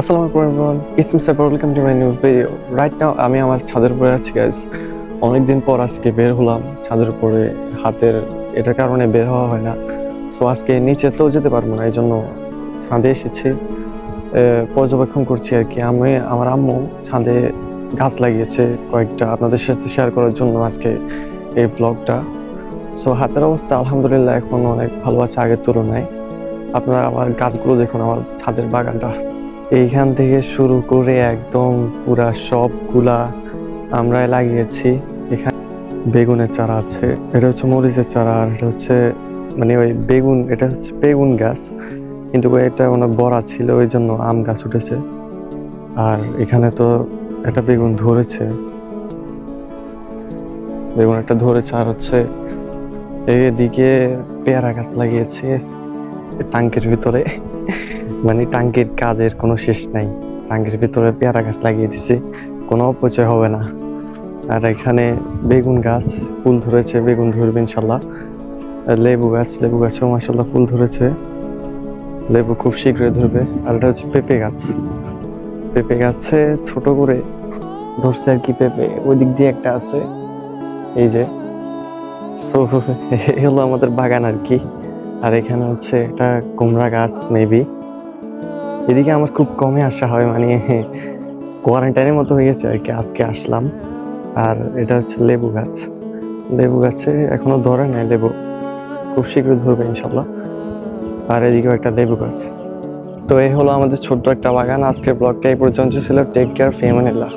আসসালামু আলাইকুম everyone, it's mister welcome to my new video. Right now আমি আমার ছাদের উপরে আছি গাইস। অনেকদিন পর আজকে বের হলাম ছাদের উপরে। হাতের এটার কারণে বের হওয়া হয় না, সো আজকে নিচে তো যেতে পারবো না, এই জন্য ছাদে এসেছি। পর্যবেক্ষণ করছি আর কি। আমার আম্মু ছাদে গাছ লাগিয়েছে কয়েকটা, আপনাদের সাথে শেয়ার করার জন্য আজকে এই ব্লগটা। সো হাতের অবস্থা আলহামদুলিল্লাহ এখন অনেক ভালো আছে আগের তুলনায়। আপনারা আমার গাছগুলো দেখুন, আমার ছাদের বাগানটা এইখান থেকে শুরু করে একদম পুরা সবগুলা আমরাই লাগিয়েছি। এখানে বেগুনের চারা আছে, এটা হচ্ছে মরিচের চারা, আর এটা হচ্ছে মানে ওই বেগুন, এটা হচ্ছে বেগুন গাছ, কিন্তু এটা অনেক বড় ছিল ওই জন্য আম গাছ উঠেছে। আর এখানে তো একটা বেগুন ধরেছে, বেগুন একটা ধরেছে। আর হচ্ছে এদিকে পেয়ারা গাছ লাগিয়েছে টাঙ্কের ভিতরে। মানে টাঙ্কির কাজের কোনো শেষ নাই, টাঙ্কির ভিতরে পেয়ারা গাছ লাগিয়ে দিছি, কোনো অপচয় হবে না। আর এখানে বেগুন গাছ ফুল ধরেছে, বেগুন ধরবে ইনশাল্লাহ। আর লেবু গাছেও মাশাল্লাহ ফুল ধরেছে, লেবু খুব শীঘ্রই ধরবে। আর এটা হচ্ছে পেঁপে গাছ, পেঁপে গাছে ছোট করে ধরছে আর কি পেঁপে, ওই দিক দিয়ে একটা আছে, এই যে। সো এই হলো আমাদের বাগান আর কি। আর এখানে হচ্ছে একটা কুমড়া গাছ মেবি। এদিকে আমার খুব কমই আসা হয়, মানে কোয়ারেন্টাইনের মতো হয়ে গেছে আর কি, আজকে আসলাম। আর এটা হচ্ছে লেবু গাছ, লেবু গাছে এখনো ধরে নাই লেবু, খুব শীঘ্রই ধরবে ইনশাল্লাহ। আর এদিকেও একটা লেবু গাছ। তো এই হলো আমাদের ছোট্ট একটা বাগান। আজকের ব্লগটা এই পর্যন্ত ছিল। টেক কেয়ার, ফি আমানিল্লাহ।